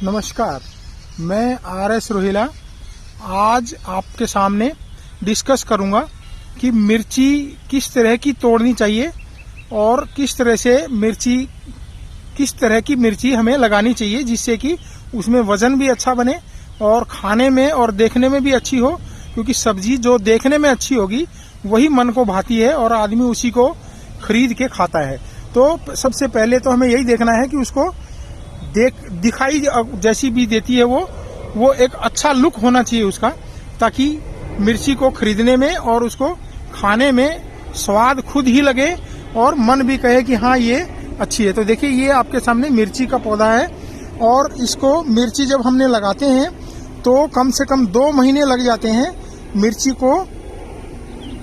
नमस्कार, मैं RS रोहिला आज आपके सामने डिस्कस करूंगा कि मिर्ची किस तरह की तोड़नी चाहिए और किस तरह की मिर्ची हमें लगानी चाहिए जिससे कि उसमें वजन भी अच्छा बने और खाने में और देखने में भी अच्छी हो, क्योंकि सब्जी जो देखने में अच्छी होगी वही मन को भाती है और आदमी उसी को खरीद के खाता है। तो सबसे पहले तो हमें यही देखना है कि उसको दिखाई जैसी भी देती है वो एक अच्छा लुक होना चाहिए उसका, ताकि मिर्ची को खरीदने में और उसको खाने में स्वाद खुद ही लगे और मन भी कहे कि हाँ ये अच्छी है। तो देखिए, ये आपके सामने मिर्ची का पौधा है और इसको मिर्ची जब हमने लगाते हैं तो कम से कम 2 महीने लग जाते हैं मिर्ची को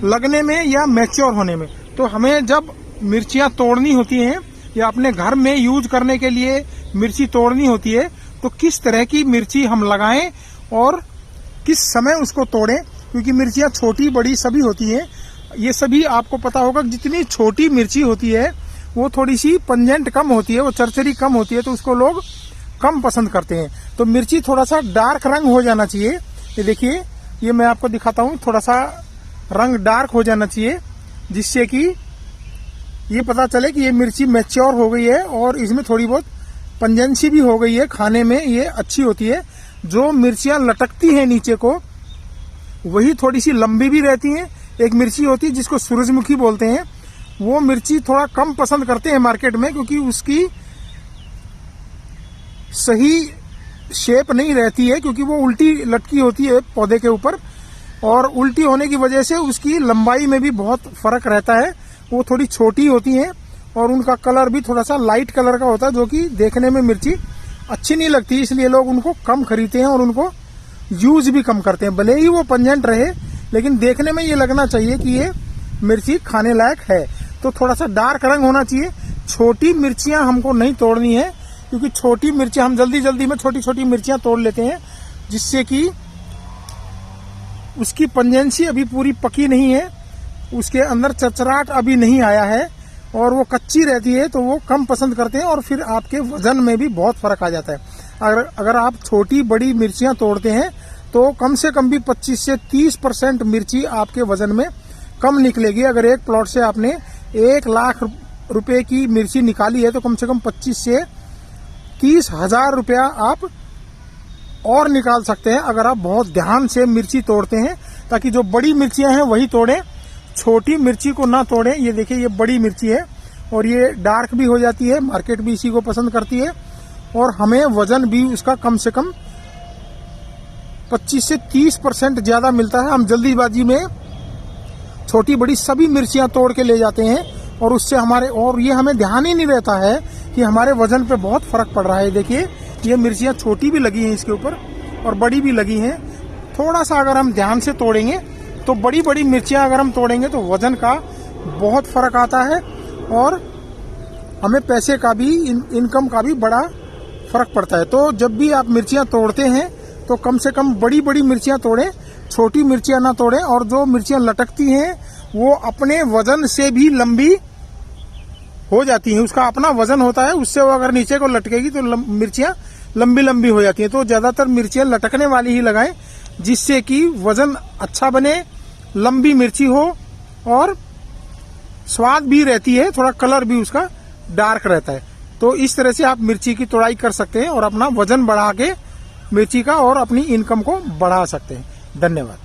लगने में या मैच्योर होने में। तो हमें जब मिर्चियां तोड़नी होती हैं या अपने घर में यूज करने के लिए मिर्ची तोड़नी होती है तो किस तरह की मिर्ची हम लगाएं और किस समय उसको तोड़ें, क्योंकि मिर्चियां छोटी बड़ी सभी होती हैं। ये सभी आपको पता होगा, जितनी छोटी मिर्ची होती है वो थोड़ी सी पंजेंट कम होती है, वो चरचरी कम होती है, तो उसको लोग कम पसंद करते हैं। तो मिर्ची थोड़ा सा डार्क रंग हो जाना चाहिए। ये देखिए, ये मैं आपको दिखाता हूँ, थोड़ा सा रंग डार्क हो जाना चाहिए जिससे कि ये पता चले कि ये मिर्ची मैच्योर हो गई है और इसमें थोड़ी बहुत पंजेंसी भी हो गई है, खाने में ये अच्छी होती है। जो मिर्चियां लटकती हैं नीचे को वही थोड़ी सी लंबी भी रहती हैं। एक मिर्ची होती है जिसको सूरजमुखी बोलते हैं, वो मिर्ची थोड़ा कम पसंद करते हैं मार्केट में, क्योंकि उसकी सही शेप नहीं रहती है, क्योंकि वो उल्टी लटकी होती है पौधे के ऊपर और उल्टी होने की वजह से उसकी लंबाई में भी बहुत फर्क रहता है। वो थोड़ी छोटी होती हैं और उनका कलर भी थोड़ा सा लाइट कलर का होता है, जो कि देखने में मिर्ची अच्छी नहीं लगती, इसलिए लोग उनको कम खरीदते हैं और उनको यूज भी कम करते हैं। भले ही वो पंजेंट रहे लेकिन देखने में ये लगना चाहिए कि ये मिर्ची खाने लायक है। तो थोड़ा सा डार्क रंग होना चाहिए। छोटी मिर्चियां हमको नहीं तोड़नी है, क्योंकि छोटी मिर्चियां हम जल्दी जल्दी में छोटी छोटी मिर्चियां तोड़ लेते हैं, जिससे कि उसकी पंजेंसी अभी पूरी पकी नहीं है, उसके अंदर चरचराहट अभी नहीं आया है और वो कच्ची रहती है, तो वो कम पसंद करते हैं और फिर आपके वजन में भी बहुत फर्क आ जाता है। अगर आप छोटी बड़ी मिर्चियां तोड़ते हैं तो कम से कम भी 25 से 30% मिर्ची आपके वजन में कम निकलेगी। अगर एक प्लॉट से आपने 1 लाख रुपए की मिर्ची निकाली है तो कम से कम 25 से 30 हजार रुपया आप और निकाल सकते हैं, अगर आप बहुत ध्यान से मिर्ची तोड़ते हैं। ताकि जो बड़ी मिर्चियां हैं वही तोड़ें, छोटी मिर्ची को ना तोड़ें। ये देखिए, ये बड़ी मिर्ची है और ये डार्क भी हो जाती है, मार्केट भी इसी को पसंद करती है और हमें वजन भी उसका कम से कम 25 से 30% ज्यादा मिलता है। हम जल्दीबाजी में छोटी बड़ी सभी मिर्चियां तोड़ के ले जाते हैं और उससे ये हमें ध्यान ही नहीं रहता है कि हमारे वजन पे बहुत फर्क पड़ रहा है। देखिए, ये मिर्चियां छोटी भी लगी हैं इसके ऊपर और बड़ी भी लगी हैं। थोड़ा सा अगर हम ध्यान से तोड़ेंगे तो बड़ी बड़ी मिर्चियां अगर हम तोड़ेंगे तो वजन का बहुत फर्क आता है और हमें पैसे का भी इनकम का भी बड़ा फर्क पड़ता है। तो जब भी आप मिर्चियां तोड़ते हैं तो कम से कम बड़ी बड़ी मिर्चियां तोड़ें, छोटी मिर्चियां ना तोड़ें। और जो मिर्चियां लटकती हैं वो अपने वजन से भी लंबी हो जाती हैं, उसका अपना वजन होता है, उससे वो अगर नीचे को लटकेगी तो मिर्चियां लंबी लंबी हो जाती हैं। तो ज्यादातर मिर्चियां लटकने वाली ही लगाएं, जिससे कि वजन अच्छा बने, लंबी मिर्ची हो और स्वाद भी रहती है, थोड़ा कलर भी उसका डार्क रहता है। तो इस तरह से आप मिर्ची की तोड़ाई कर सकते हैं और अपना वजन बढ़ा के मिर्ची का और अपनी इनकम को बढ़ा सकते हैं। धन्यवाद।